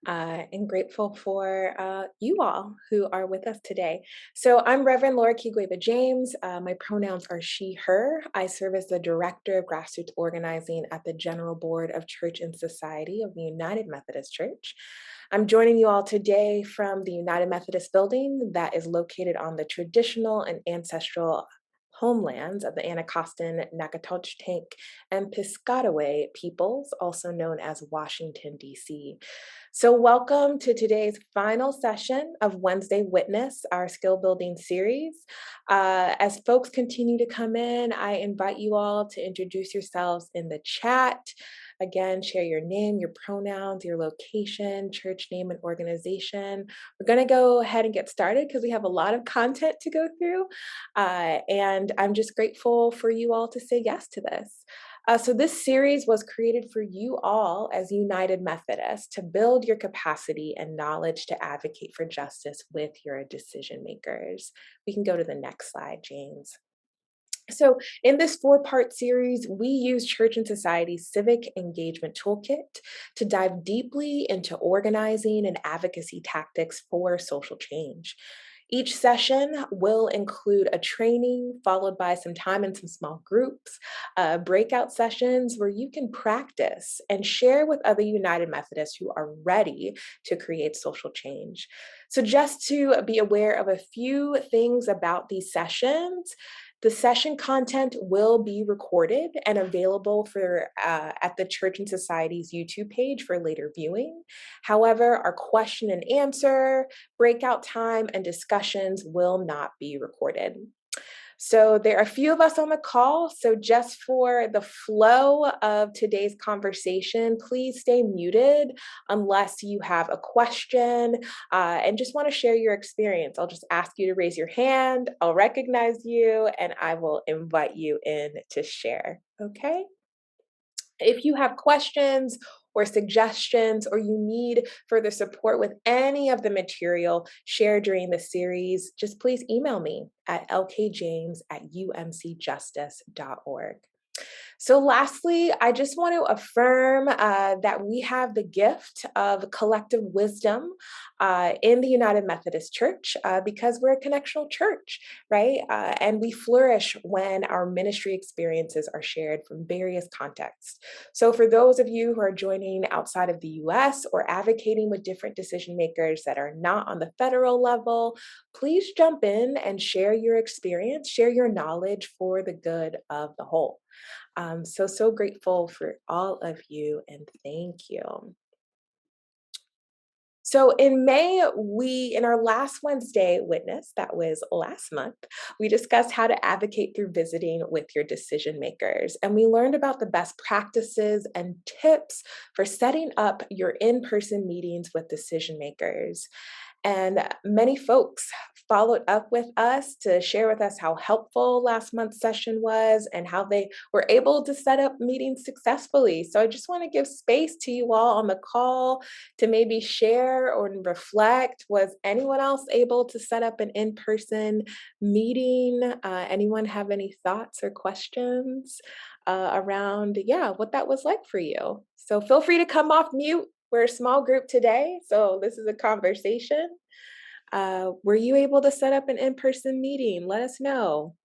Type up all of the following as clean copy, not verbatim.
and grateful for you all who are with us today. So, I'm Reverend Laura Kigueva James. My pronouns are she, her. I serve as the Director of Grassroots Organizing at the General Board of Church and Society of the United Methodist Church. I'm joining you all today from the United Methodist Building that is located on the traditional and ancestral homelands of the Anacostan, Nacotchtank, and Piscataway peoples, also known as Washington, D.C. So, welcome to today's final session of Wednesday Witness, our skill building series. As folks continue to come in, I invite you all to introduce yourselves in the chat. Again, share your name, your pronouns, your location, church name, and organization. We're going to go ahead and get started because we have a lot of content to go through. And I'm just grateful for you all to say yes to this. So, this series was created for you all as United Methodists to build your capacity and knowledge to advocate for justice with your decision makers. We can go to the next slide, James. So, in this four-part series, we use Church and Society's Civic Engagement Toolkit to dive deeply into organizing and advocacy tactics for social change. Each session will include a training followed by some time in some small groups, breakout sessions where you can practice and share with other United Methodists who are ready to create social change. So, just to be aware of a few things about these sessions, the session content will be recorded and available for at the Church and Society's YouTube page for later viewing. However, our question and answer, breakout time, and discussions will not be recorded. So there are a few of us on the call. So just for the flow of today's conversation, please stay muted unless you have a question and just want to share your experience. I'll just ask you to raise your hand. I'll recognize you and I will invite you in to share. Okay? If you have questions or suggestions, or you need further support with any of the material shared during the series, just please email me at lkjames@umcjustice.org. So, lastly, I just want to affirm that we have the gift of collective wisdom in the United Methodist Church because we're a connectional church, right? And we flourish when our ministry experiences are shared from various contexts. So, for those of you who are joining outside of the US or advocating with different decision makers that are not on the federal level, please jump in and share your experience, share your knowledge for the good of the whole. So grateful for all of you and thank you. So in May, in our last Wednesday witness, that was last month, we discussed how to advocate through visiting with your decision makers. And we learned about the best practices and tips for setting up your in-person meetings with decision makers. And many folks followed up with us to share with us how helpful last month's session was and how they were able to set up meetings successfully. So I just want to give space to you all on the call to maybe share or reflect. Was anyone else able to set up an in-person meeting? Anyone have any thoughts or questions around, yeah, what that was like for you? So feel free to come off mute. We're a small group today, so this is a conversation. Were you able to set up an in-person meeting? Let us know.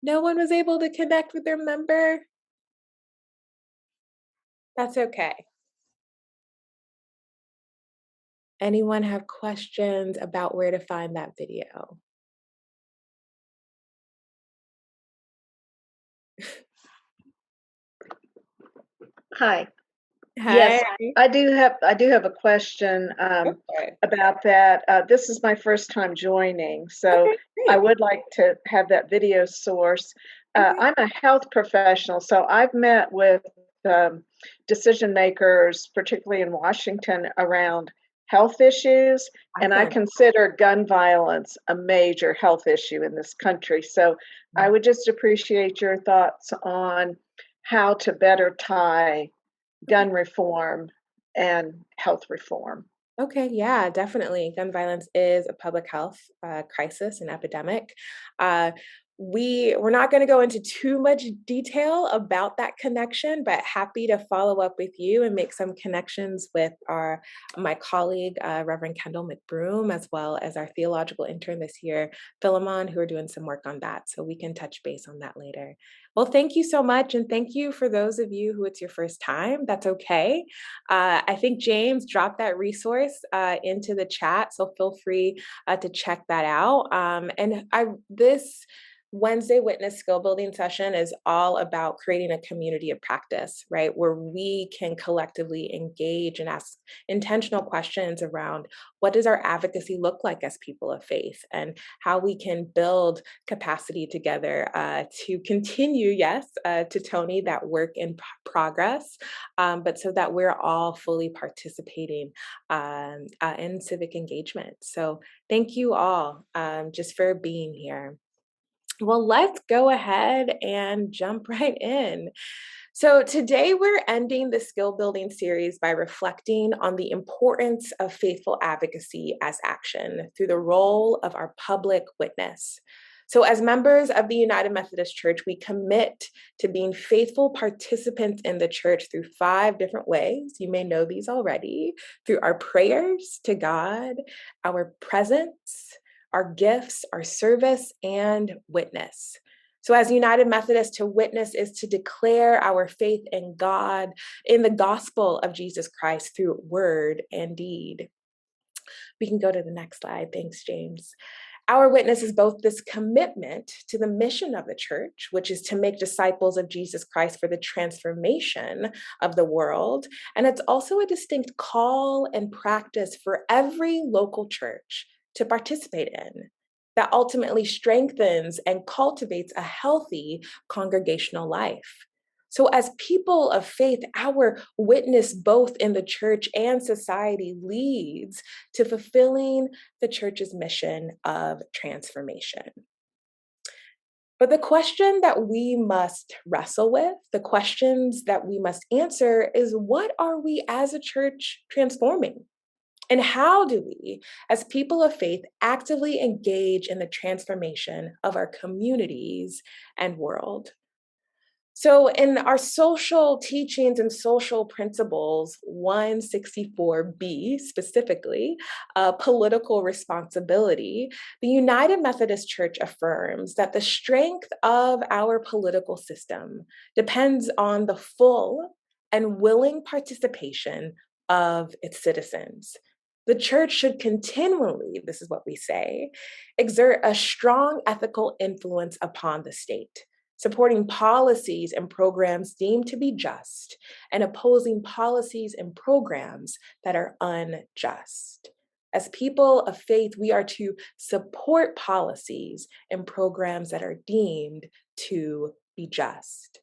No one was able to connect with their member? That's okay. Anyone have questions about where to find that video? Hi. Hi. Yes, I do have a question Okay. about that. This is my first time joining, so Okay, I great. would like to have that video source. Okay. I'm a health professional, so I've met with decision makers, particularly in Washington, around health issues, and I Awesome. consider gun violence a major health issue in this country. So I would just appreciate your thoughts on how to better tie Okay. gun reform and health reform. Okay, yeah, definitely. Gun violence is a public health crisis and epidemic. Uh, we're not going to go into too much detail about that connection, but happy to follow up with you and make some connections with our my colleague Reverend Kendall McBroom, as well as our theological intern this year, Philemon, who are doing some work on that. So we can touch base on that later. Well, thank you so much, and thank you for those of you who it's your first time. That's okay. I think James dropped that resource into the chat, so feel free to check that out. This Wednesday Witness Skill Building session is all about creating a community of practice, right? Where we can collectively engage and ask intentional questions around what does our advocacy look like as people of faith, and how we can build capacity together to continue, yes, to Tony, that work in progress, but so that we're all fully participating in civic engagement. So thank you all just for being here. Well, let's go ahead and jump right in. So, today we're ending the skill building series by reflecting on the importance of faithful advocacy as action through the role of our public witness. So, as members of the United Methodist Church, we commit to being faithful participants in the church through 5 different ways. You may know these already: through our prayers to God, our presence, our gifts, our service, and witness. So, as United Methodists, to witness is to declare our faith in God, in the gospel of Jesus Christ through word and deed. We can go to the next slide. Thanks, James. Our witness is both this commitment to the mission of the church, which is to make disciples of Jesus Christ for the transformation of the world. And it's also a distinct call and practice for every local church to participate in, that ultimately strengthens and cultivates a healthy congregational life. So, as people of faith, our witness both in the church and society leads to fulfilling the church's mission of transformation. But the question that we must wrestle with, the questions that we must answer, is what are we as a church transforming? And how do we, as people of faith, actively engage in the transformation of our communities and world? So, in our social teachings and social principles, 164B specifically, political responsibility, the United Methodist Church affirms that the strength of our political system depends on the full and willing participation of its citizens. The church should continually, this is what we say, exert a strong ethical influence upon the state, supporting policies and programs deemed to be just, and opposing policies and programs that are unjust. As people of faith, we are to support policies and programs that are deemed to be just.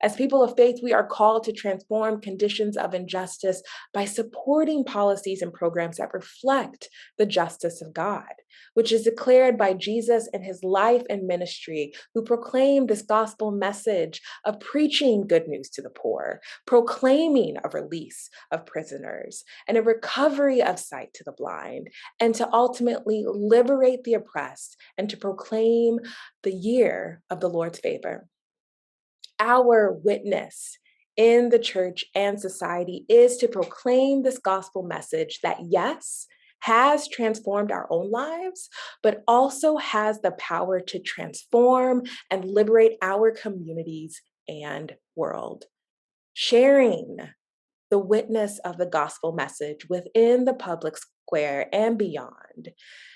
As people of faith, we are called to transform conditions of injustice by supporting policies and programs that reflect the justice of God, which is declared by Jesus in his life and ministry, who proclaimed this gospel message of preaching good news to the poor, proclaiming a release of prisoners, and a recovery of sight to the blind, and to ultimately liberate the oppressed and to proclaim the year of the Lord's favor. Our witness in the church and society is to proclaim this gospel message that, yes, has transformed our own lives, but also has the power to transform and liberate our communities and world. Sharing the witness of the gospel message within the public square and beyond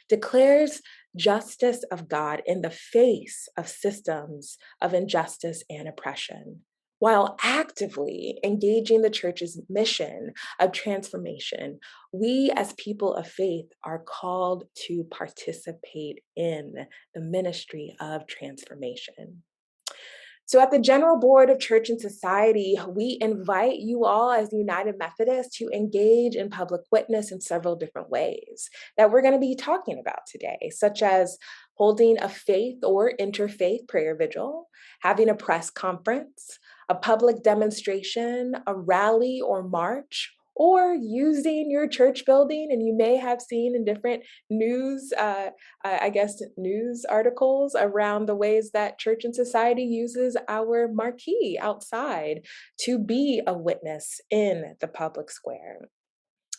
declares justice of God in the face of systems of injustice and oppression, while actively engaging the church's mission of transformation. We, as people of faith, are called to participate in the ministry of transformation. So, at the General Board of Church and Society, we invite you all as United Methodists to engage in public witness in several different ways that we're going to be talking about today, such as holding a faith or interfaith prayer vigil, having a press conference, a public demonstration, a rally or march, or using your church building. And you may have seen in different news, news articles around the ways that Church and Society uses our marquee outside to be a witness in the public square.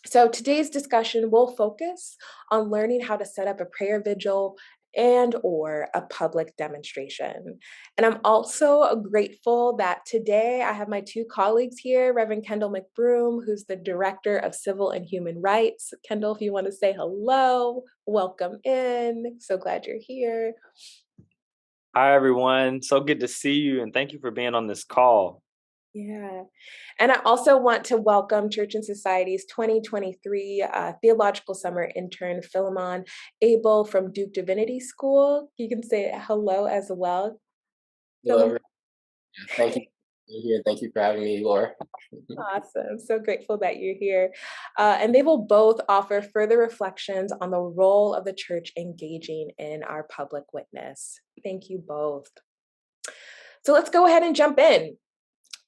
So today's discussion will focus on learning how to set up a prayer vigil and or a public demonstration. And I'm also grateful that today I have my two colleagues here, Reverend Kendall McBroom, who's the Director of Civil and Human Rights. Kendall, if you want to say hello, welcome in. So glad you're here. Hi, everyone. So good to see you, and thank you for being on this call. Yeah. And I also want to welcome Church and Society's 2023 Theological Summer intern, Philemon Abel from Duke Divinity School. You can say hello as well. Hello, everyone. Thank you for being here. Thank you for having me, Laura. Awesome. So grateful that you're here. And they will both offer further reflections on the role of the church engaging in our public witness. Thank you both. So let's go ahead and jump in.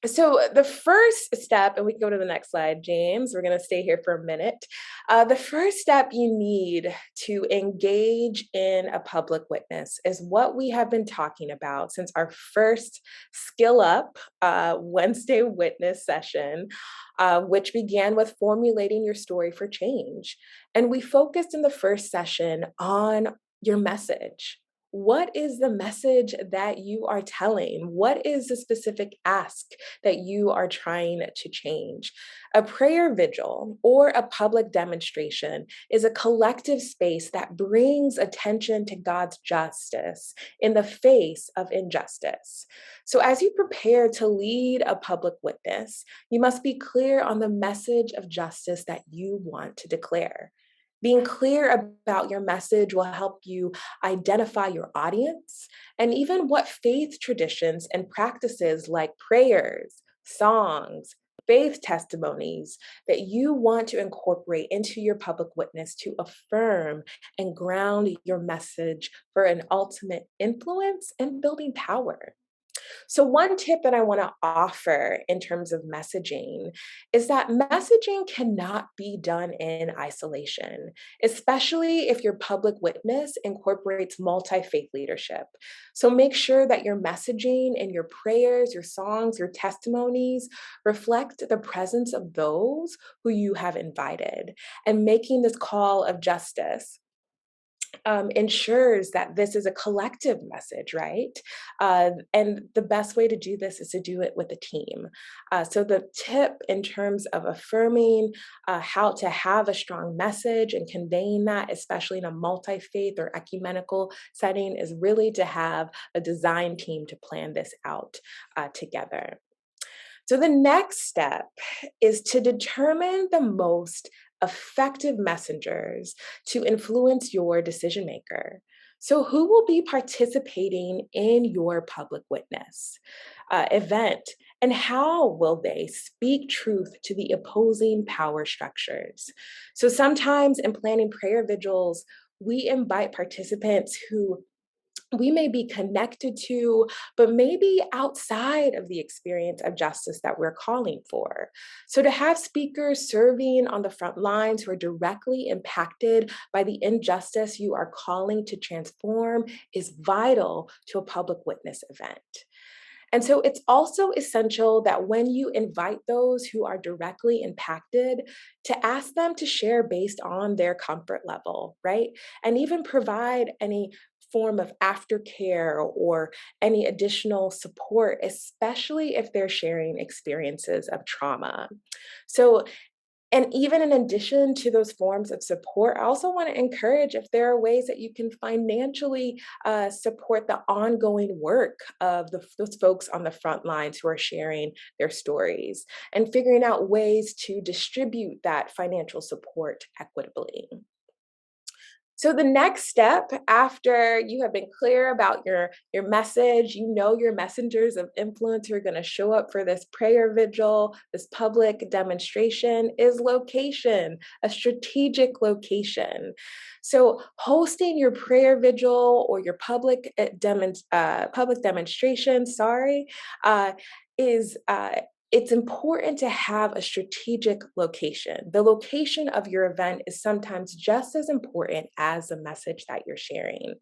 So the first step, and we can go to the next slide, James, we're going to stay here for a minute. The first step you need to engage in a public witness is what we have been talking about since our first Skill Up Wednesday witness session, which began with formulating your story for change. And we focused in the first session on your message. What is the message that you are telling? What is the specific ask that you are trying to change? A prayer vigil or a public demonstration is a collective space that brings attention to God's justice in the face of injustice. So, as you prepare to lead a public witness, you must be clear on the message of justice that you want to declare. Being clear about your message will help you identify your audience and even what faith traditions and practices like prayers, songs, faith testimonies that you want to incorporate into your public witness to affirm and ground your message for an ultimate influence and building power. So, one tip that I want to offer in terms of messaging is that messaging cannot be done in isolation, especially if your public witness incorporates multi faith leadership. So, make sure that your messaging and your prayers, your songs, your testimonies reflect the presence of those who you have invited and making this call of justice ensures that this is a collective message, right? And the best way to do this is to do it with a team. So, the tip in terms of affirming how to have a strong message and conveying that, especially in a multi faith or ecumenical setting, is really to have a design team to plan this out together. So, the next step is to determine the most effective messengers to influence your decision maker. So, who will be participating in your public witness event, and how will they speak truth to the opposing power structures? So, sometimes in planning prayer vigils, we invite participants who we may be connected to, but maybe outside of the experience of justice that we're calling for. So, to have speakers serving on the front lines who are directly impacted by the injustice you are calling to transform is vital to a public witness event. And so it's also essential that when you invite those who are directly impacted, to ask them to share based on their comfort level, right? And even provide any form of aftercare or any additional support, especially if they're sharing experiences of trauma. So and even in addition to those forms of support, I also want to encourage if there are ways that you can financially support the ongoing work of those folks on the front lines who are sharing their stories and figuring out ways to distribute that financial support equitably. So the next step after you have been clear about your message, you know your messengers of influence who are going to show up for this prayer vigil, this public demonstration is location, a strategic location. So hosting your prayer vigil or your public demonstration, is it's important to have a strategic location. The location of your event is sometimes just as important as the message that you're sharing.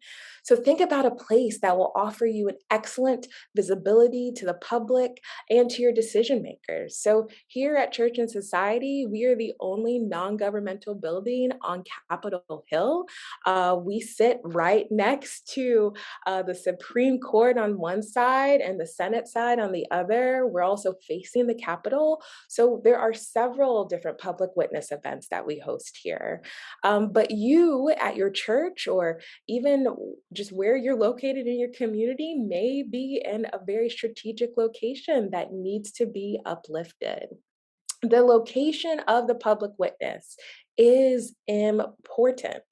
So think about a place that will offer you an excellent visibility to the public and to your decision makers. So here at Church and Society, we are the only non-governmental building on Capitol Hill. We sit right next to the Supreme Court on one side and the Senate side on the other. We're also facing the Capitol. So there are several different public witness events that we host here. But you at your church, or even just where you're located in your community, may be in a very strategic location that needs to be uplifted. The location of the public witness is important.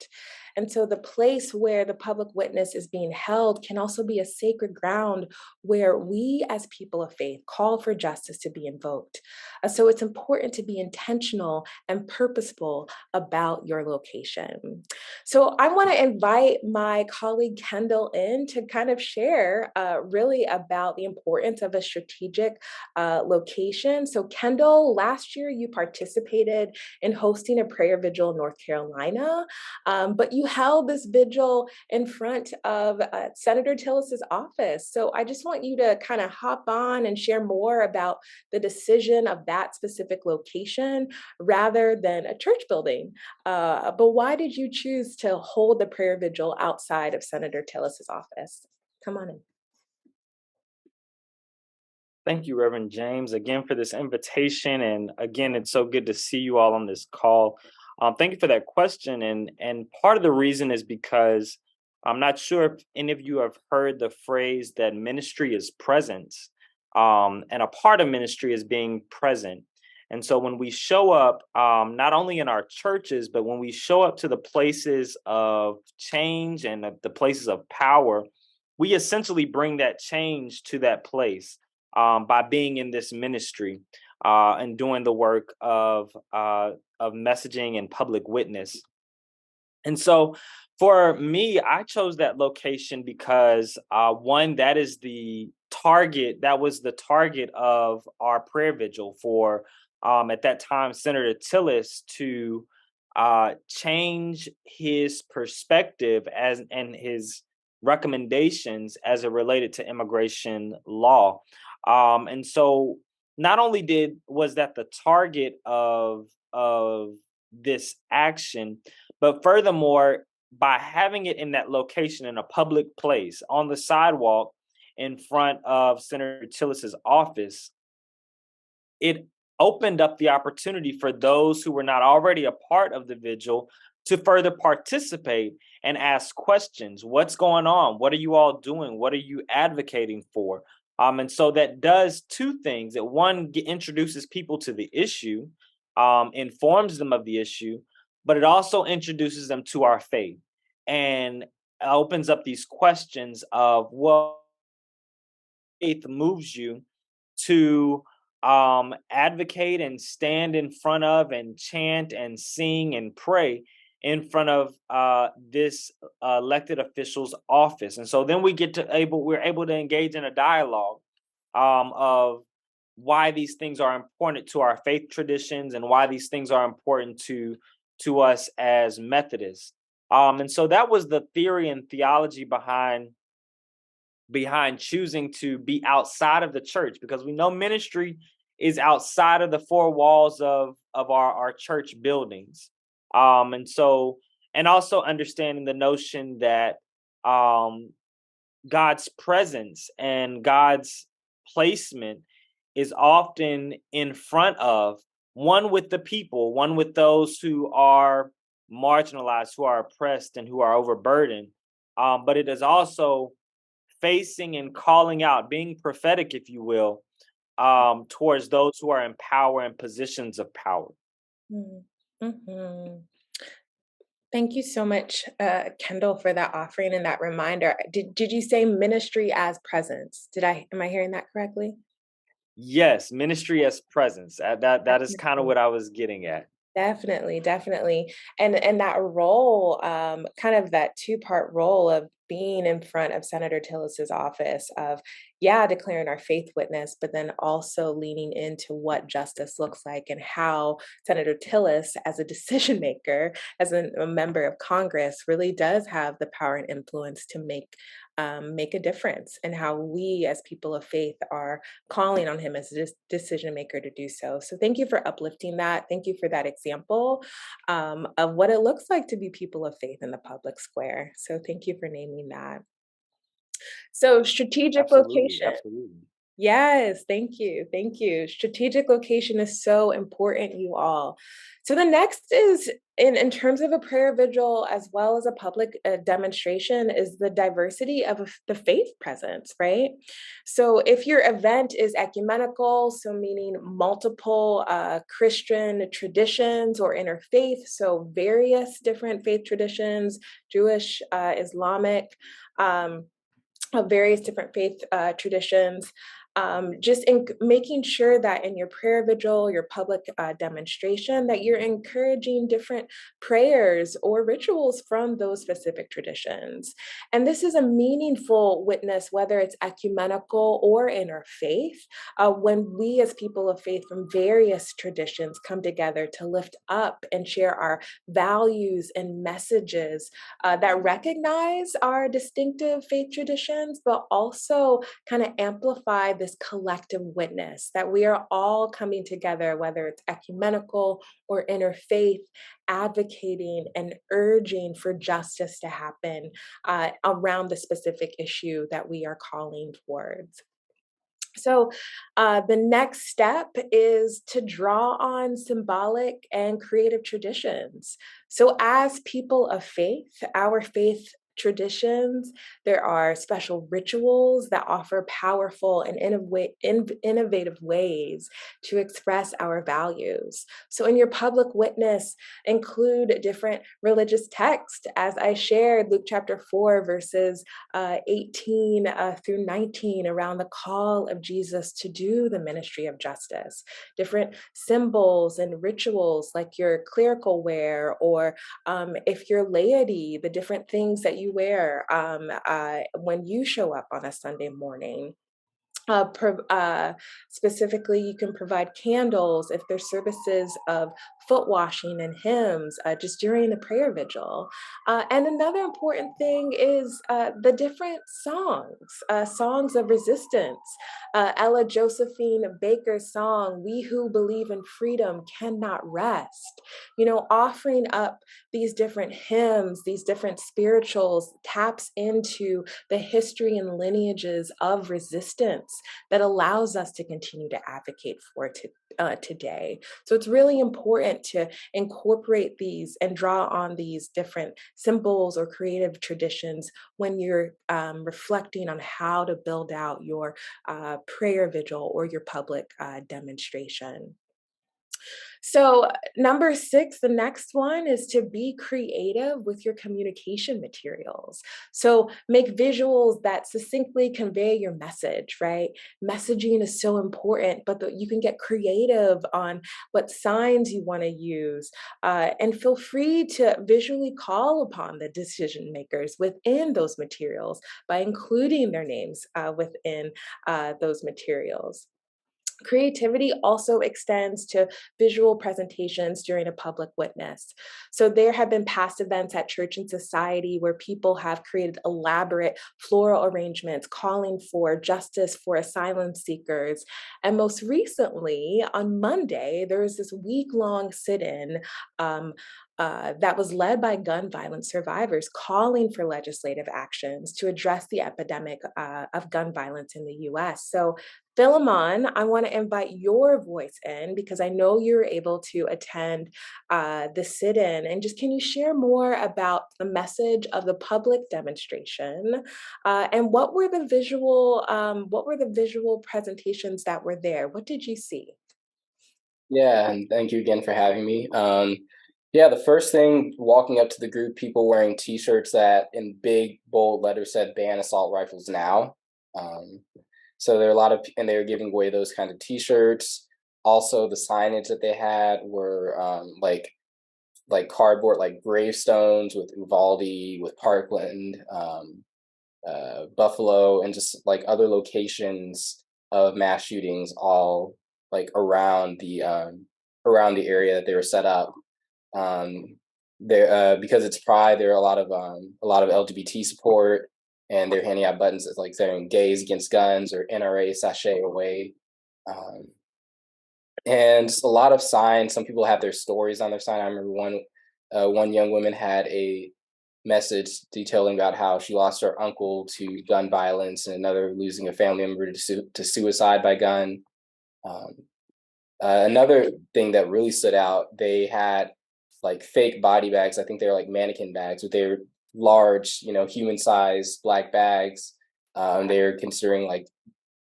And so the place where the public witness is being held can also be a sacred ground where we as people of faith call for justice to be invoked. So it's important to be intentional and purposeful about your location. So I want to invite my colleague Kendall in to kind of share really about the importance of a strategic location. So Kendall, last year you participated in hosting a prayer vigil in North Carolina, but you held this vigil in front of Senator Tillis's office. So I just want you to kind of hop on and share more about the decision of that specific location rather than a church building. But why did you choose to hold the prayer vigil outside of Senator Tillis's office? Come on in. Thank you, Reverend James, again for this invitation. And again, it's so good to see you all on this call. Thank you for that question. And part of the reason is because I'm not sure if any of you have heard the phrase that ministry is presence. And a part of ministry is being present. And so when we show up, not only in our churches, but when we show up to the places of change and the places of power, we essentially bring that change to that place by being in this ministry and doing the work of messaging and public witness. And so for me, I chose that location because one, that is the target, that was the target of our prayer vigil for at that time, Senator Tillis to change his perspective as and his recommendations as it related to immigration law. And so not only was that the target of this action, but furthermore, by having it in that location in a public place on the sidewalk in front of Senator Tillis's office, it opened up the opportunity for those who were not already a part of the vigil to further participate and ask questions. What's going on? What are you all doing? What are you advocating for? And so that does two things. It one introduces people to the issue, informs them of the issue, but it also introduces them to our faith and opens up these questions of what faith moves you to advocate and stand in front of and chant and sing and pray in front of this elected official's office. And so then we're able to engage in a dialogue of why these things are important to our faith traditions and why these things are important to us as Methodists. And so that was the theory and theology behind choosing to be outside of the church, because we know ministry is outside of the four walls of our church buildings. And also understanding the notion that God's presence and God's placement is often in front of one with the people, one with those who are marginalized, who are oppressed, and who are overburdened. But it is also facing and calling out, being prophetic, if you will, towards those who are in power and positions of power. Mm-hmm. Thank you so much, Kendall, for that offering and that reminder. Did you say ministry as presence? Am I hearing that correctly? Yes, ministry as presence. That is kind of what I was getting at. Definitely, definitely. And that role, kind of that two-part role of being in front of Senator Tillis's office, of declaring our faith witness, but then also leaning into what justice looks like and how Senator Tillis, as a decision maker, as a member of Congress, really does have the power and influence to make a difference, and how we as people of faith are calling on him as a decision maker to do so. So thank you for uplifting that. Thank you for that example of what it looks like to be people of faith in the public square. So thank you for naming that. So strategic Absolutely, location. absolutely. Yes, thank you. Thank you. Strategic location is so important, you all. So the next is in terms of a prayer vigil as well as a public demonstration is the diversity of the faith presence, right? So if your event is ecumenical, so meaning multiple Christian traditions or interfaith, so various different faith traditions, Jewish, Islamic, um, of various different faith traditions, just in making sure that in your prayer vigil, your public demonstration, that you're encouraging different prayers or rituals from those specific traditions. And this is a meaningful witness, whether it's ecumenical or interfaith, when we as people of faith from various traditions come together to lift up and share our values and messages that recognize our distinctive faith traditions, but also kind of amplify this collective witness that we are all coming together, whether it's ecumenical or interfaith, advocating and urging for justice to happen around the specific issue that we are calling towards. So, the next step is to draw on symbolic and creative traditions. So, as people of faith, our faith traditions, there are special rituals that offer powerful and innovative ways to express our values. So, in your public witness, include different religious texts, as I shared Luke chapter 4, verses 18 through 19, around the call of Jesus to do the ministry of justice. Different symbols and rituals like your clerical wear, or if you're laity, the different things that you wear when you show up on a Sunday morning. Specifically, you can provide candles if there's services of foot washing and hymns just during the prayer vigil. And another important thing is the different songs of resistance. Ella Josephine Baker's song, "We Who Believe in Freedom Cannot Rest." Offering up these different hymns, these different spirituals, taps into the history and lineages of resistance that allows us to continue to advocate for today. So it's really important to incorporate these and draw on these different symbols or creative traditions when you're reflecting on how to build out your prayer vigil or your public demonstration. So, number 6, the next one is to be creative with your communication materials. So, make visuals that succinctly convey your message, right? Messaging is so important, but you can get creative on what signs you want to use. And feel free to visually call upon the decision makers within those materials by including their names within those materials. Creativity also extends to visual presentations during a public witness. So, there have been past events at Church and Society where people have created elaborate floral arrangements calling for justice for asylum seekers. And most recently, on Monday, there was this week long sit in. That was led by gun violence survivors calling for legislative actions to address the epidemic of gun violence in the US. So, Philemon, I want to invite your voice in because I know you were able to attend the sit-in. And just can you share more about the message of the public demonstration and what were the visual presentations that were there? What did you see? Yeah, and thank you again for having me. Yeah, the first thing, walking up to the group, people wearing T-shirts that in big bold letters said "Ban assault rifles now." Um, so there are a lot of, and they were giving away those kinds of T-shirts. Also, the signage that they had were like cardboard, like gravestones with Uvalde, with Parkland, Buffalo, and just like other locations of mass shootings, all like around the area that they were set up. Um, there because it's Pride, there are a lot of LGBT support, and they're handing out buttons that's like saying "Gays Against Guns" or "NRA Sashay Away." Um, and a lot of signs. Some people have their stories on their sign. I remember one young woman had a message detailing about how she lost her uncle to gun violence, and another losing a family member to suicide by gun. Um, Another thing that really stood out, they had like fake body bags. I think they were like mannequin bags, but they were large, human-sized black bags. They were considering like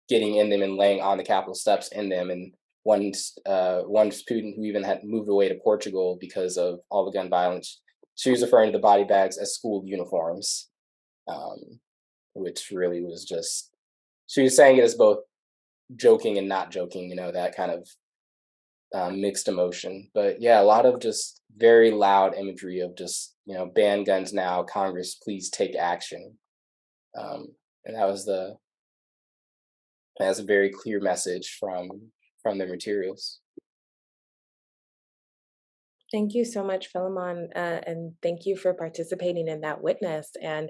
getting in them and laying on the Capitol steps in them. And one student who even had moved away to Portugal because of all the gun violence, she was referring to the body bags as school uniforms, um, which really was just, she was saying it as both joking and not joking, that kind of mixed emotion. But yeah, a lot of just very loud imagery of just, ban guns now, Congress, please take action. And that's a very clear message from the materials. Thank you so much, Philemon, and thank you for participating in that witness. And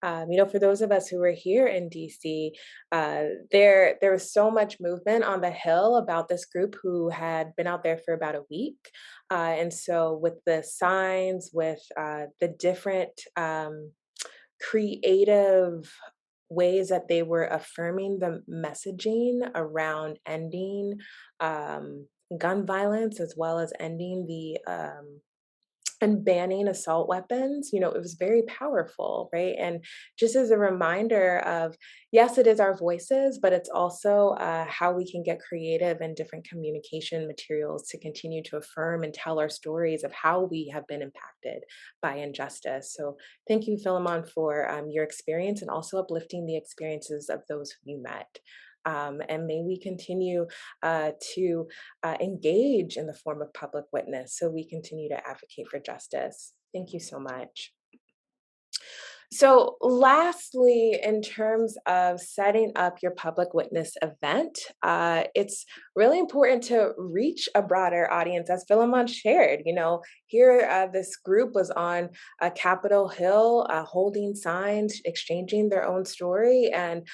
for those of us who were here in DC, there was so much movement on the Hill about this group who had been out there for about a week. And so, with the signs, with the different creative ways that they were affirming the messaging around ending gun violence as well as ending the and banning assault weapons, it was very powerful, right? And just as a reminder of, yes, it is our voices, but it's also how we can get creative in different communication materials to continue to affirm and tell our stories of how we have been impacted by injustice. So thank you, Philemon, for your experience and also uplifting the experiences of those who you met. And may we continue to engage in the form of public witness so we continue to advocate for justice. Thank you so much. So, lastly, in terms of setting up your public witness event, it's really important to reach a broader audience, as Philemon shared. Here this group was on Capitol Hill, holding signs, exchanging their own story, and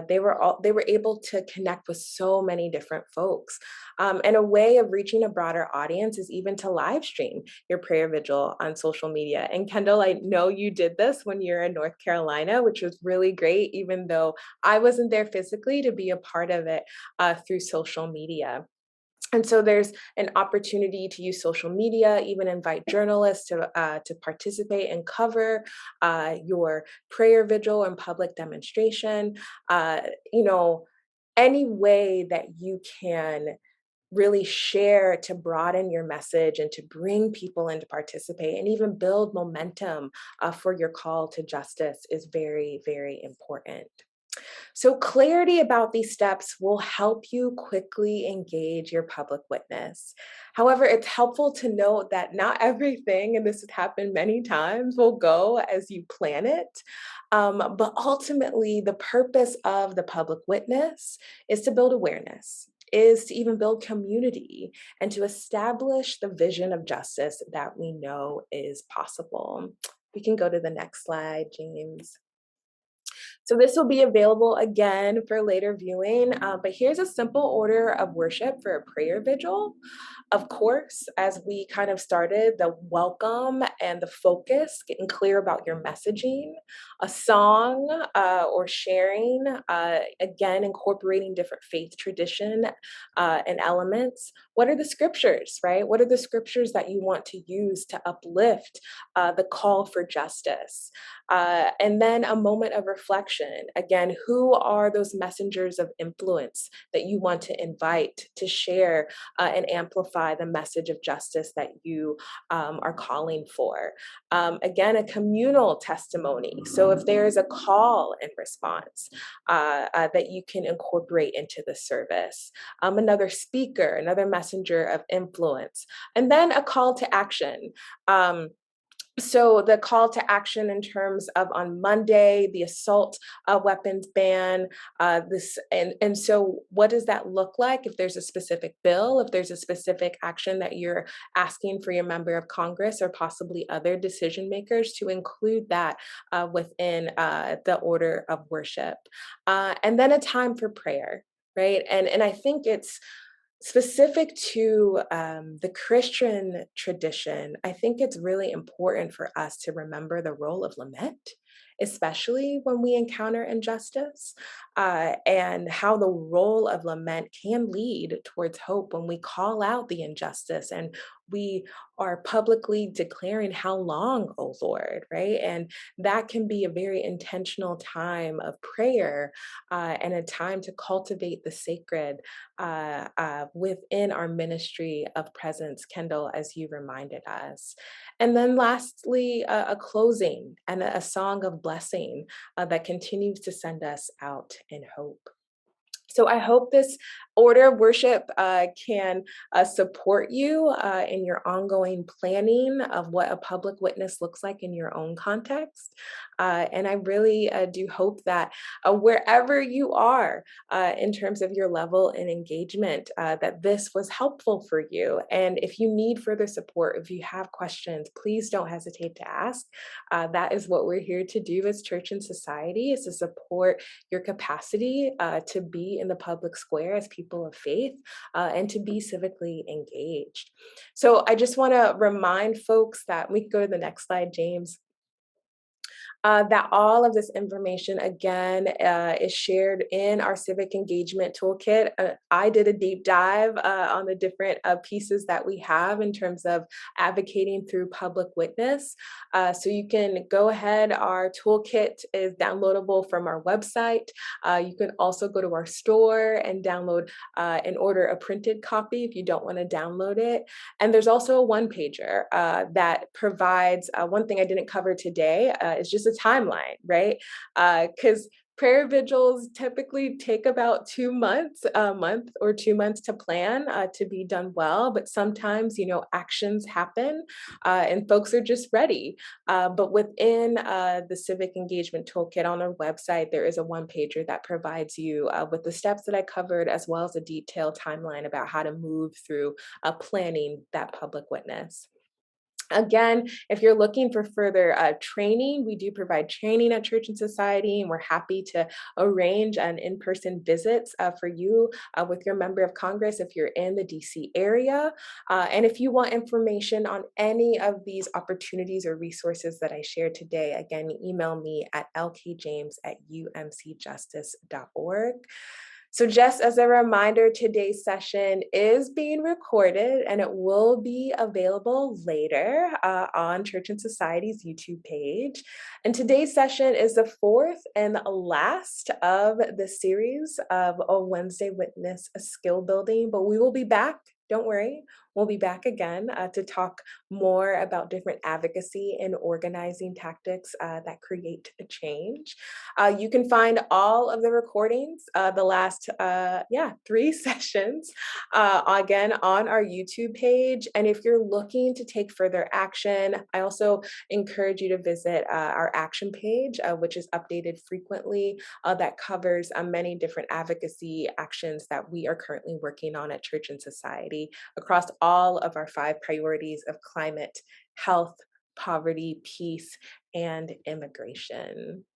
they were able to connect with so many different folks. And a way of reaching a broader audience is even to live stream your prayer vigil on social media. And Kendall, I know you did this when you're in North Carolina, which was really great, even though I wasn't there physically to be a part of it through social media. And so there's an opportunity to use social media, even invite journalists to participate and cover your prayer vigil and public demonstration. Any way that you can really share to broaden your message and to bring people in to participate and even build momentum for your call to justice is very, very important. So, clarity about these steps will help you quickly engage your public witness. However, it's helpful to note that not everything, and this has happened many times, will go as you plan it. But ultimately, the purpose of the public witness is to build awareness, is to even build community, and to establish the vision of justice that we know is possible. We can go to the next slide, James. So this will be available again for later viewing, but here's a simple order of worship for a prayer vigil. Of course, as we kind of started, the welcome and the focus, getting clear about your messaging, a song or sharing, again, incorporating different faith tradition and elements. What are the scriptures, right? What are the scriptures that you want to use to uplift the call for justice? And then a moment of reflection. Again, who are those messengers of influence that you want to invite to share and amplify the message of justice that you are calling for? Again, a communal testimony. So if there is a call and response that you can incorporate into the service, another speaker, another messenger of influence, and then a call to action. So the call to action in terms of on Monday, the assault weapons ban, and so what does that look like? If there's a specific bill, if there's a specific action that you're asking for your member of Congress or possibly other decision makers to include that within the order of worship, and then a time for prayer, right? And I think it's specific to the Christian tradition. I think it's really important for us to remember the role of lament, especially when we encounter injustice, and how the role of lament can lead towards hope when we call out the injustice and we are publicly declaring how long, oh Lord, right? And that can be a very intentional time of prayer and a time to cultivate the sacred within our ministry of presence, Kendall, as you reminded us. And then lastly, a closing and a song of blessing that continues to send us out in hope. So I hope this order of worship can support you in your ongoing planning of what a public witness looks like in your own context. And I really do hope that wherever you are in terms of your level and engagement, that this was helpful for you. And if you need further support, if you have questions, please don't hesitate to ask. That is what we're here to do as Church and Society, is to support your capacity to be in the public square as people of faith and to be civically engaged. So I just want to remind folks that we can go to the next slide, James. That all of this information, again, is shared in our civic engagement toolkit. I did a deep dive on the different pieces that we have in terms of advocating through public witness. So you can go ahead. Our toolkit is downloadable from our website. You can also go to our store and download and order a printed copy if you don't want to download it. And there's also a one pager that provides one thing I didn't cover today is just a timeline, right? Because prayer vigils typically take about 2 months, a month or 2 months to plan to be done well. But sometimes, actions happen and folks are just ready. But within the Civic Engagement Toolkit on our website, there is a one pager that provides you with the steps that I covered, as well as a detailed timeline about how to move through planning that public witness. Again, if you're looking for further training, we do provide training at Church and Society, and we're happy to arrange an in-person visits for you with your member of Congress if you're in the DC area. And if you want information on any of these opportunities or resources that I shared today, again, email me at lkjames@umcjustice.org. So just as a reminder, today's session is being recorded and it will be available later on Church and Society's YouTube page. And today's session is the fourth and last of the series of a Wednesday Witness Skill Building, but we will be back. Don't worry, we'll be back again to talk more about different advocacy and organizing tactics that create a change. You can find all of the recordings, the last, 3 sessions, again, on our YouTube page. And if you're looking to take further action, I also encourage you to visit our action page, which is updated frequently, that covers many different advocacy actions that we are currently working on at Church and Society across all of our 5 priorities of climate, health, poverty, peace, and immigration.